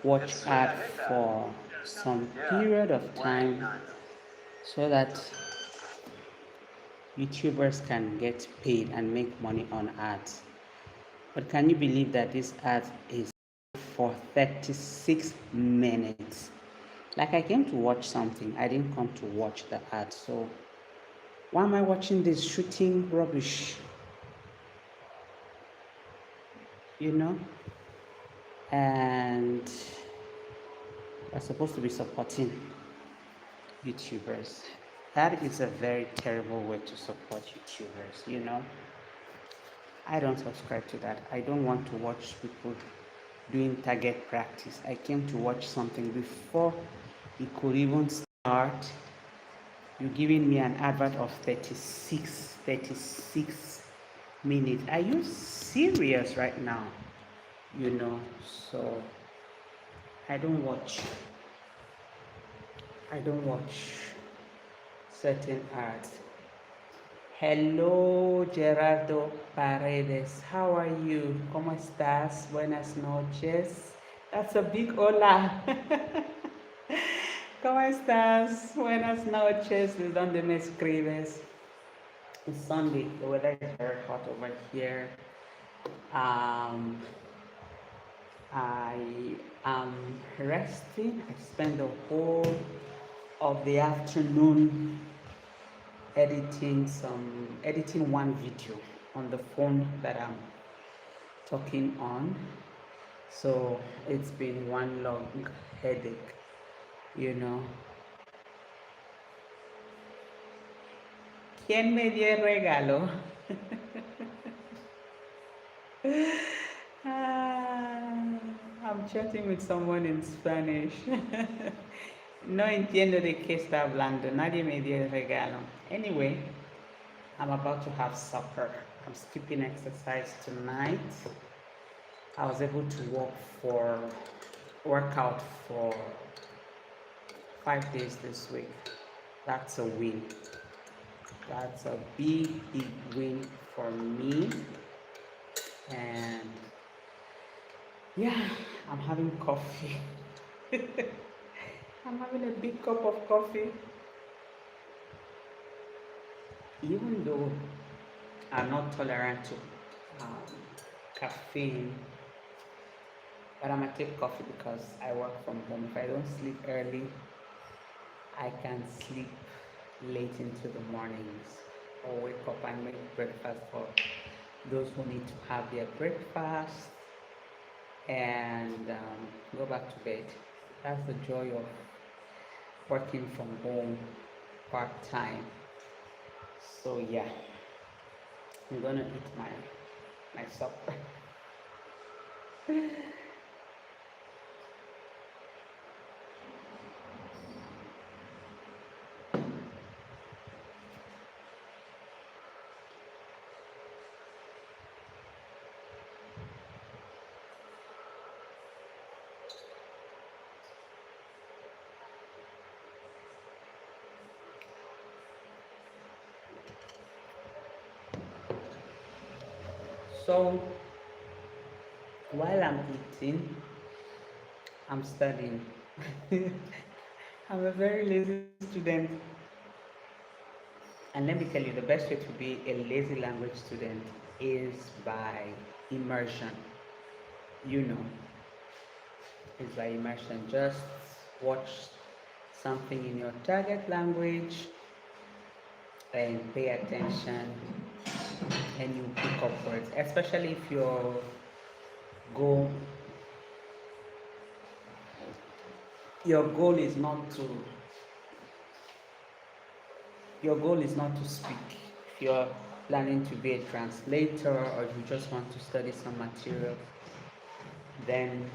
watch ad for some period of time so that YouTubers can get paid and make money on ads. But can you believe that this ad is for 36 minutes? Like, I came to watch something, I didn't come to watch the ad. So why am I watching this shooting rubbish? You know? And we're supposed to be supporting YouTubers. That is a very terrible way to support YouTubers, you know? I don't subscribe to that. I don't want to watch people doing target practice. I came to watch something before it could even start. You're giving me an advert of 36 minutes. Are you serious right now? You know, so I don't watch. I don't watch certain ads. Hello, Gerardo Paredes. How are you? ¿Cómo estás? Buenas noches. That's a big hola. ¿Cómo estás? Buenas noches. ¿De dónde me escribes? It's Sunday. The weather is very hot over here. Um, I am resting. I spent the whole of the afternoon editing one video on the phone that I'm talking on. So it's been one long headache, you know. ¿Quién me dio el regalo? I'm chatting with someone in Spanish. No entiendo de qué está hablando. Nadie me dio el regalo. Anyway, I'm about to have supper. I'm skipping exercise tonight. I was able to work out for 5 days this week. That's a win. That's a big win for me. And yeah, I'm having coffee. I'm having a big cup of coffee. Even though I'm not tolerant to caffeine, but I'm gonna take coffee because I work from home. If I don't sleep early, I can sleep late into the mornings or wake up and make breakfast for those who need to have their breakfast and go back to bed. That's the joy of working from home part-time. So yeah, I'm gonna eat my supper. So while I'm eating, I'm studying. I'm a very lazy student. And let me tell you, the best way to be a lazy language student is by immersion. You know, it's by immersion. Just watch something in your target language and pay attention, and you pick up words, especially if goal your goal is not to speak. If you're planning to be a translator or you just want to study some material, then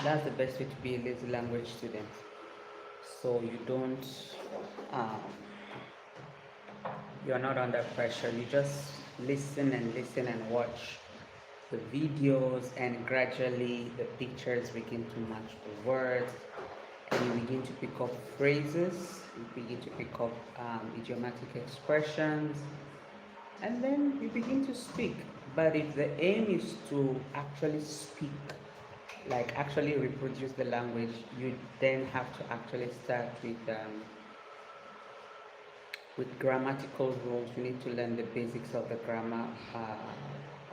that's the best way to be a lazy language student. So you don't um, you're not under pressure. You just listen and watch the videos, and gradually the pictures begin to match the words, and you begin to pick up phrases, you begin to pick up idiomatic expressions, and then you begin to speak. But if the aim is to actually speak, like actually reproduce the language, you then have to actually start with grammatical rules. You need to learn the basics of the grammar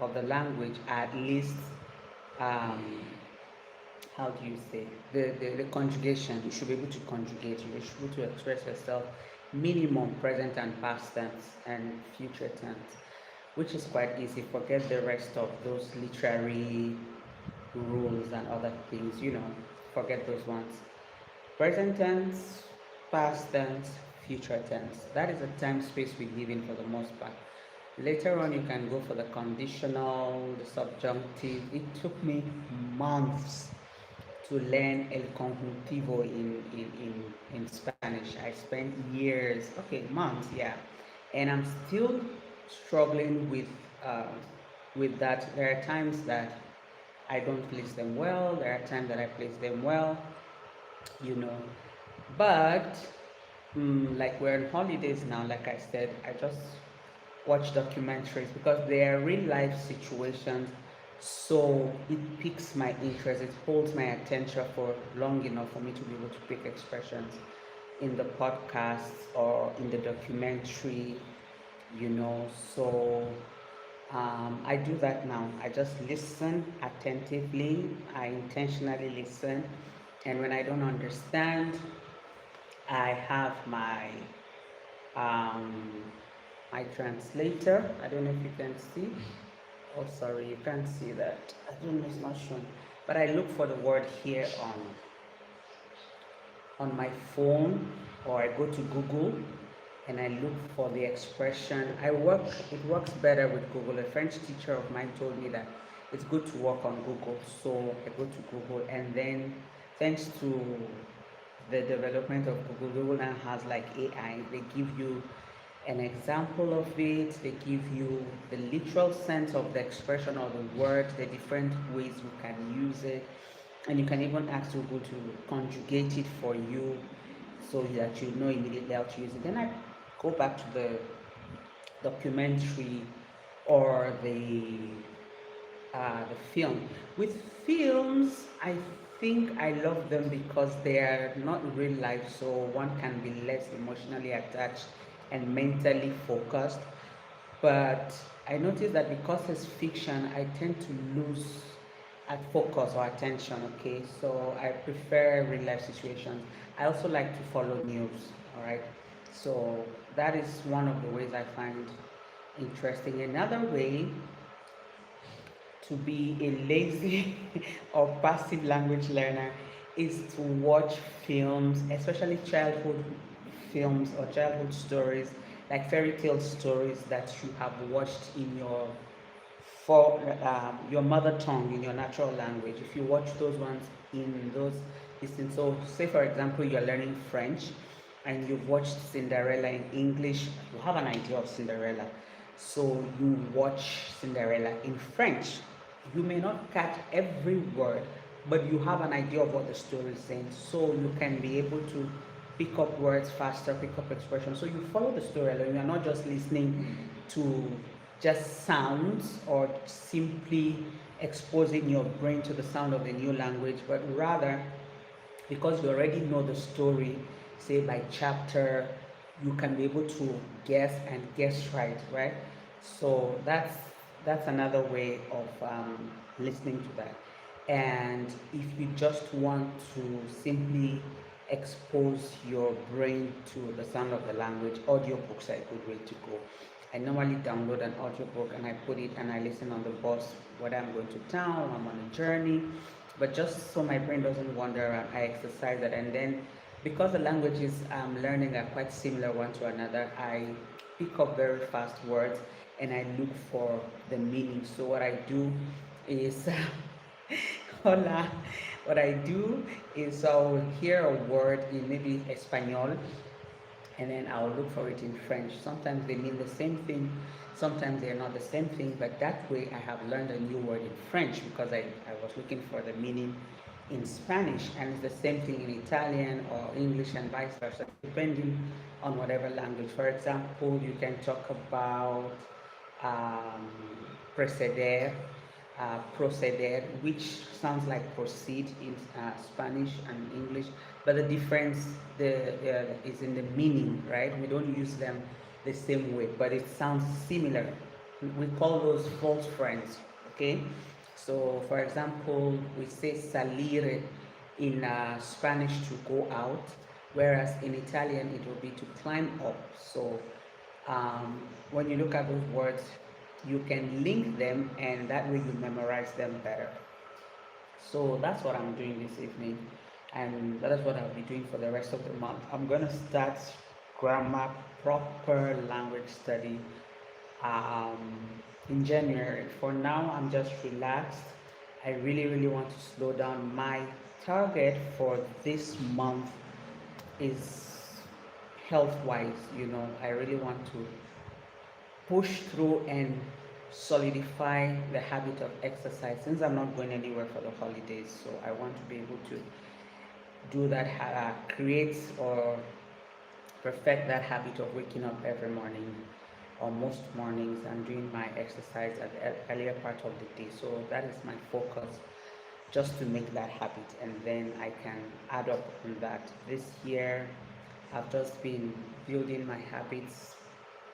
of the language, at least. Um, how do you say the conjugation? You should be able to conjugate. You should be able to express yourself minimum present and past tense and future tense, which is quite easy. Forget the rest of those literary rules and other things, forget those ones. Present tense, past tense, future tense. That is the time space we live in for the most part. Later on, you can go for the conditional, the subjunctive. It took me months to learn el conjuntivo in Spanish. I spent years, okay, months, yeah. And I'm still struggling with that. There are times that I don't place them well, there are times that I place them well, you know. But like we're on holidays now, like I said, I just watch documentaries because they are real life situations. So it piques my interest, it holds my attention for long enough for me to be able to pick expressions in the podcasts or in the documentary, So I do that now. I just listen attentively, I intentionally listen, and when I don't understand, I have um, my translator. I don't know if you can see. Oh, sorry, you can't see that. I don't know, it's not shown. But I look for the word here on my phone, or I go to Google and I look for the expression. It works better with Google. A French teacher of mine told me that it's good to work on Google. So I go to Google, and then thanks to the development of Google now has like AI. They give you an example of it, they give you the literal sense of the expression or the word, the different ways you can use it, and you can even ask Google to conjugate it for you so that you know immediately how to use it. Then I go back to the documentary or the film. With films, I think I love them because they are not real life, so one can be less emotionally attached and mentally focused. But I notice that because it's fiction, I tend to lose at focus or attention. Okay, so I prefer real life situations. I also like to follow news. All right, so that is one of the ways I find interesting. Another way to be a lazy or passive language learner is to watch films, especially childhood films or childhood stories, like fairy tale stories that you have watched in your mother tongue, in your natural language. If you watch those ones in those distance, so say for example you're learning French and you've watched Cinderella in English, you have an idea of Cinderella. So you watch Cinderella in French. You may not catch every word, but you have an idea of what the story is saying. So you can be able to pick up words faster, pick up expressions. So you follow the story alone. You're not just listening to just sounds or simply exposing your brain to the sound of the new language, but rather because you already know the story, say by chapter, you can be able to guess and guess right? So that's another way of listening to that. And if you just want to simply expose your brain to the sound of the language, audiobooks are a good way to go. I normally download an audiobook and I put it and I listen on the bus, whether I'm going to town, I'm on a journey, but just so my brain doesn't wander around, I exercise it. And then because the languages I'm learning are quite similar one to another, I pick up very fast words and I look for the meaning. So what I do is hola. What I do is I'll hear a word in maybe Espanol and then I'll look for it in French. Sometimes they mean the same thing, sometimes they're not the same thing, but that way I have learned a new word in French because I was looking for the meaning in Spanish, and it's the same thing in Italian or English and vice versa, depending on whatever language. For example, you can talk about um, preceder, proceder, which sounds like proceed in Spanish and English, but the difference is in the meaning, right? We don't use them the same way, but it sounds similar. We call those false friends, okay? So, for example, we say salire in Spanish to go out, whereas in Italian it will be to climb up. So, when you look at those words, you can link them, and that way you memorize them better. So that's what I'm doing this evening, and that is what I'll be doing for the rest of the month. I'm going to start grammar, proper language study um, in January. For now, I'm just relaxed. I really want to slow down. My target for this month is health wise. I really want to push through and solidify the habit of exercise, since I'm not going anywhere for the holidays. So I want to be able to do that, create or perfect that habit of waking up every morning, or most mornings, and doing my exercise at the earlier part of the day. So that is my focus, just to make that habit, and then I can add up on that. This year I've just been building my habits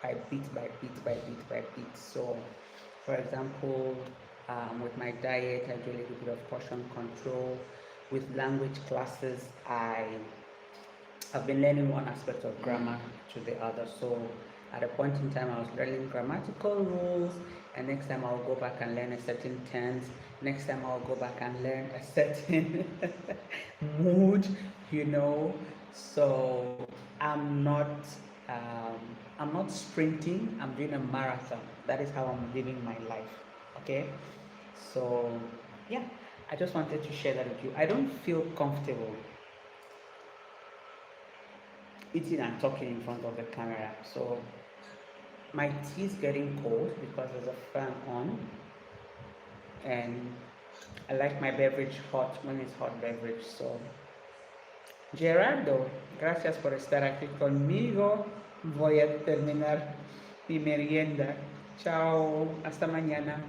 by bit by bit by bit by bit. So, for example, with my diet, I do a little bit of portion control. With language classes, I've been learning one aspect of grammar to the other. So, at a point in time, I was learning grammatical rules, and next time I'll go back and learn a certain tense. Next time I'll go back and learn a certain mood, So I'm not sprinting. I'm doing a marathon. That is how I'm living my life. Okay. So yeah, I just wanted to share that with you. I don't feel comfortable eating and talking in front of the camera. So my tea is getting cold because there's a fan on, and I like my beverage hot when it's hot beverage. So, Gerardo, gracias por estar aquí conmigo. Voy a terminar mi merienda. Chao, hasta mañana.